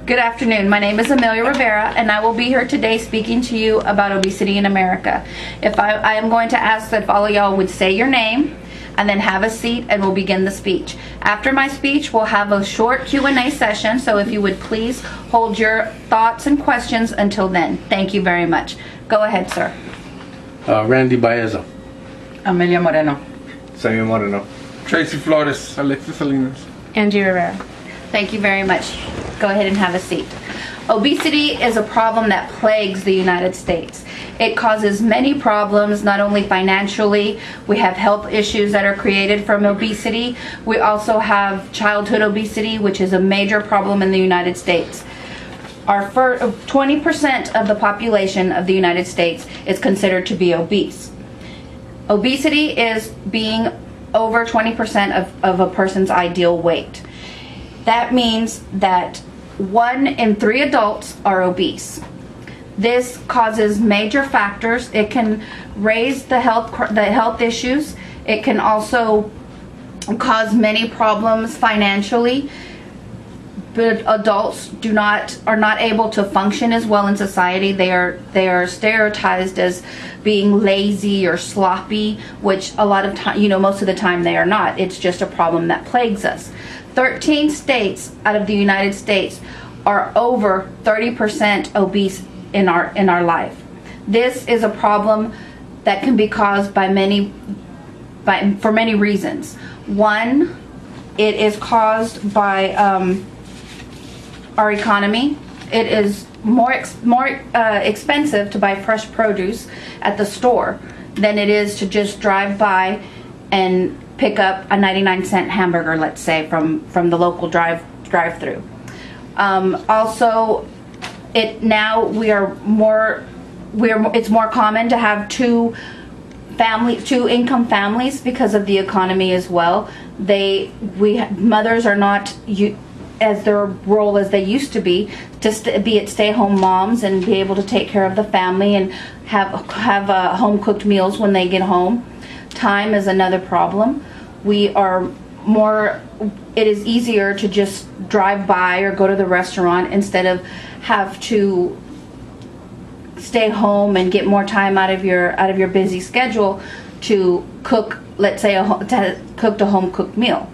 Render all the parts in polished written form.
Good afternoon. My name is Amelia Rivera, and I will be here today speaking to you about obesity in America. If I am going to ask that all of y'all would say your name and then have a seat, and we'll begin the speech. After my speech, we'll have a short Q&A session, so if you would please hold your thoughts and questions until then. Thank you very much. Go ahead, sir. Randy Baeza. Amelia Moreno. Samuel Moreno. Tracy Flores. Alexis Salinas. Angie Rivera. Thank you very much. Go ahead and have a seat. Obesity is a problem that plagues the United States. It causes many problems, not only financially. We have health issues that are created from obesity. We also have childhood obesity, which is a major problem in the United States. 20% of the population of the United States is considered to be obese. Obesity is being over 20% of a person's ideal weight. That means that 1 in 3 adults are obese. This causes major factors. It can raise the health issues. It can also cause many problems financially. But adults are not able to function as well in society. They are stereotyped as being lazy or sloppy, which a lot of time, most of the time they are not. It's just a problem that plagues us. 13 states out of the United States are over 30% obese in our life. This is a problem that can be caused for many reasons. One, it is caused by our economy. It is more expensive to buy fresh produce at the store than it is to just drive by and pick up a 99-cent hamburger, let's say, from the local drive-through. Also, it's more common to have two income families because of the economy as well. Mothers are not as their role as they used to be stay-at-home moms and be able to take care of the family and have home-cooked meals when they get home. Time is another problem. It is easier to just drive by or go to the restaurant instead of have to stay home and get more time out of your busy schedule to cook, let's say, a home-cooked meal.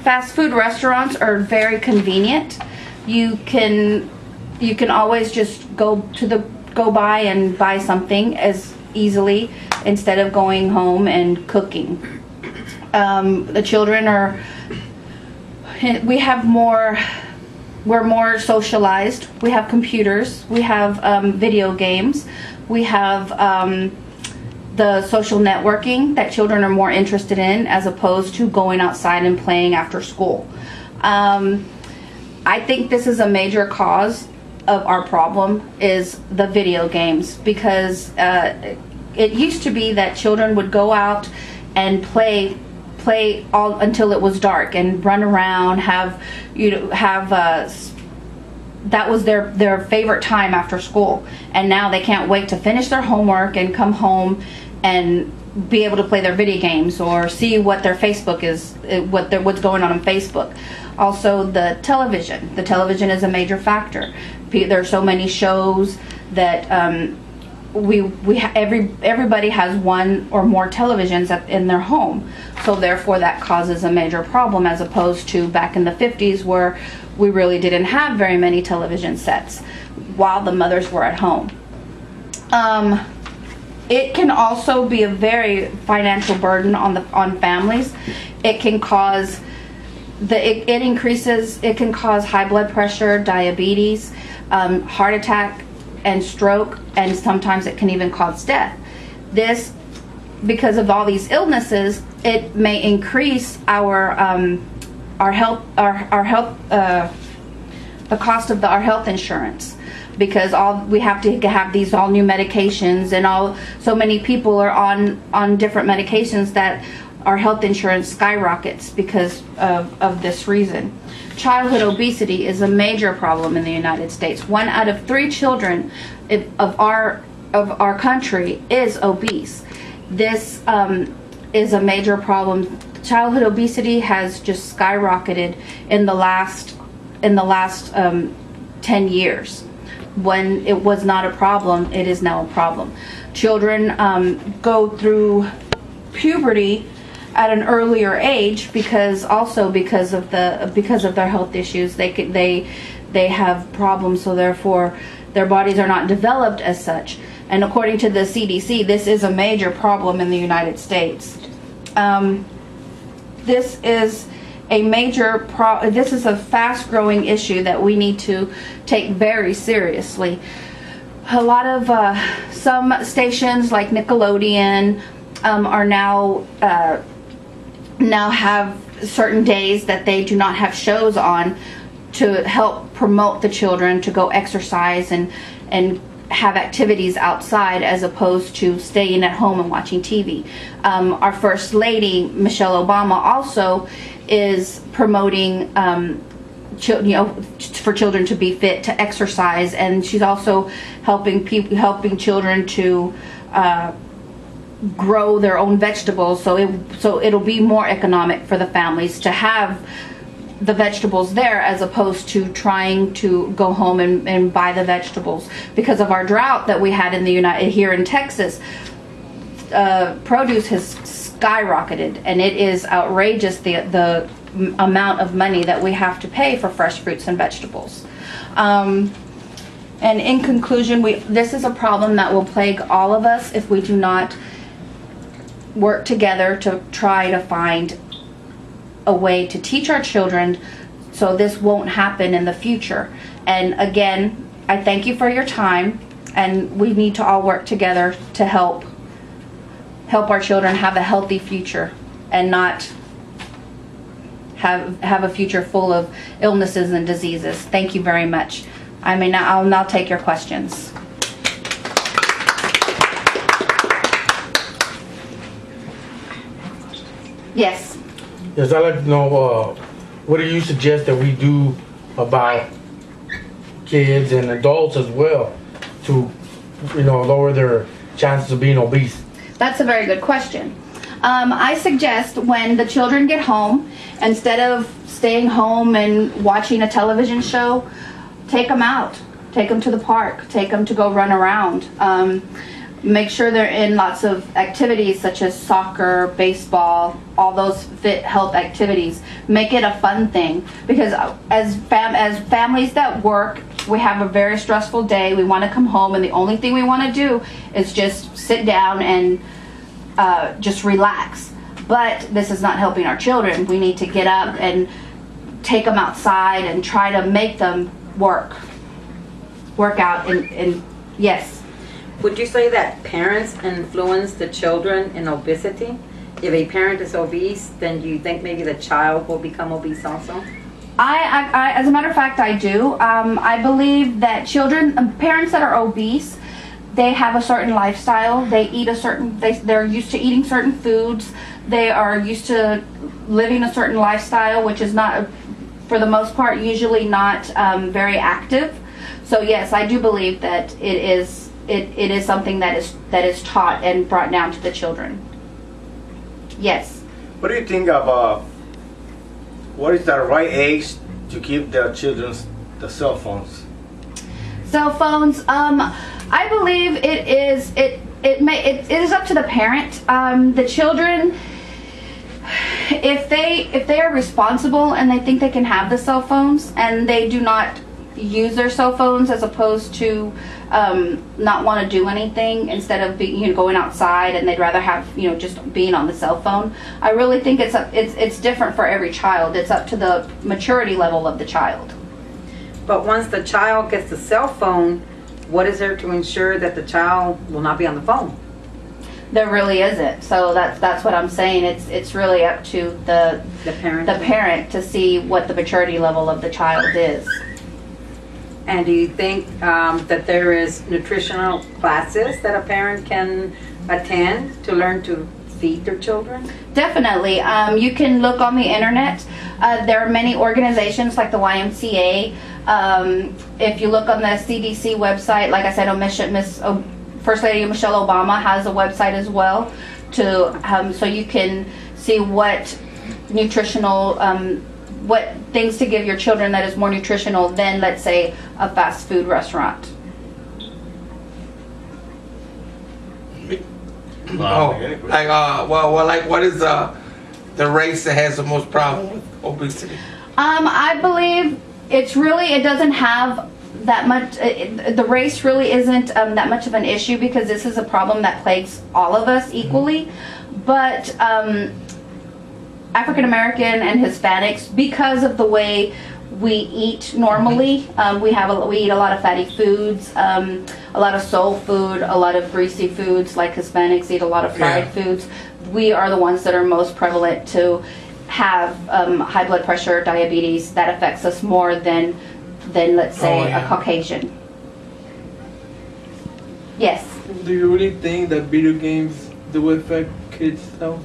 Fast food restaurants are very convenient. You can always just go by and buy something as easily instead of going home and cooking. The children we're more socialized. We have computers, we have video games, we have the social networking that children are more interested in as opposed to going outside and playing after school. I think this is a major cause of our problem is the video games, because it used to be that children would go out and play all until it was dark and run around, that was their favorite time after school, and now they can't wait to finish their homework and come home and be able to play their video games or see what their Facebook is, what's going on Facebook. Also, the television is a major factor. There are so many shows that everybody has one or more televisions in their home, so therefore that causes a major problem, as opposed to back in the 50s where we really didn't have very many television sets while the mothers were at home. It can also be a very financial burden on families. It can cause it can cause high blood pressure, diabetes, heart attack, and stroke, and sometimes it can even cause death. This, because of all these illnesses, it may increase the cost of our health insurance, because we have to have these all new medications, and so many people are on different medications that our health insurance skyrockets because of this reason. Childhood obesity is a major problem in the United States. 1 out of 3 children of our country is obese. This is a major problem childhood obesity has just skyrocketed in the last 10 years. When it was not a problem, it is now a problem. Children go through puberty at an earlier age because of their health issues. They have problems, so therefore their bodies are not developed as such. And according to the CDC, this is a major problem in the United States. This is a fast-growing issue that we need to take very seriously. A lot of some stations like Nickelodeon are now have certain days that they do not have shows on to help promote the children to go exercise and have activities outside as opposed to staying at home and watching TV. Our First Lady, Michelle Obama, also is promoting for children to be fit, to exercise, and she's also helping children to grow their own vegetables, so it'll be more economic for the families to have the vegetables there as opposed to trying to go home and buy the vegetables. Because of our drought that we had here in Texas, produce has skyrocketed, and it is outrageous the amount of money that we have to pay for fresh fruits and vegetables. And in conclusion, this is a problem that will plague all of us if we do not work together to try to find a way to teach our children so this won't happen in the future. And again, I thank you for your time, and we need to all work together to help our children have a healthy future and not have a future full of illnesses and diseases. Thank you very much. I'll now take your questions. Yes. Yes, I'd like to know, what do you suggest that we do about kids and adults as well to, lower their chances of being obese? That's a very good question. I suggest when the children get home, instead of staying home and watching a television show, take them out. Take them to the park. Take them to go run around. Make sure they're in lots of activities such as soccer, baseball, all those fit health activities. Make it a fun thing, because as families that work, we have a very stressful day. We want to come home, and the only thing we want to do is just sit down and just relax. But this is not helping our children. We need to get up and take them outside and try to make them work out. And yes. Would you say that parents influence the children in obesity? If a parent is obese, then do you think maybe the child will become obese also? I as a matter of fact, I do. I believe that parents that are obese, they have a certain lifestyle. They eat they're used to eating certain foods. They are used to living a certain lifestyle, which is not, for the most part, usually not very active. So yes, I do believe that it is something that is taught and brought down to the children. Yes. What do you think of what is the right age to give the children the cell phones? Cell phones, I believe it is up to the parent. The children, if they are responsible and they think they can have the cell phones and they do not use their cell phones as opposed to not want to do anything instead of going outside, and they'd rather have just being on the cell phone. I really think it's different for every child. It's up to the maturity level of the child. But once the child gets the cell phone, what is there to ensure that the child will not be on the phone? There really isn't. So that's what I'm saying. It's really up to the parent to see what the maturity level of the child is. And do you think that there is nutritional classes that a parent can attend to learn to feed their children? Definitely. You can look on the internet. There are many organizations like the YMCA. If you look on the CDC website, like I said, First Lady Michelle Obama has a website as well, so you can see what nutritional, what things to give your children that is more nutritional than, let's say, a fast food restaurant. Oh, like like what is the race that has the most problem with obesity? I believe it doesn't have that much, the race really isn't that much of an issue because this is a problem that plagues all of us equally. But African American and Hispanics, because of the way we eat normally, we eat a lot of fatty foods, a lot of soul food, a lot of greasy foods. Like Hispanics eat a lot of fried foods. We are the ones that are most prevalent to have high blood pressure, diabetes. That affects us more than let's say a Caucasian. Yes. Do you really think that video games do affect kids' health?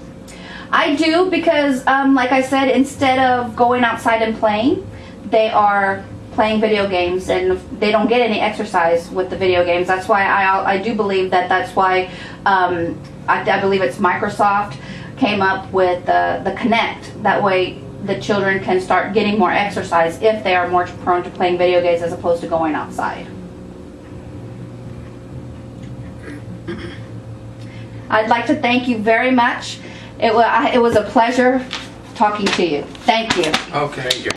I do because, like I said, instead of going outside and playing, they are playing video games and they don't get any exercise with the video games. That's why I do believe that's why I believe it's Microsoft came up with the Kinect. That way the children can start getting more exercise if they are more prone to playing video games as opposed to going outside. I'd like to thank you very much. It was a pleasure talking to you. Thank you. Okay.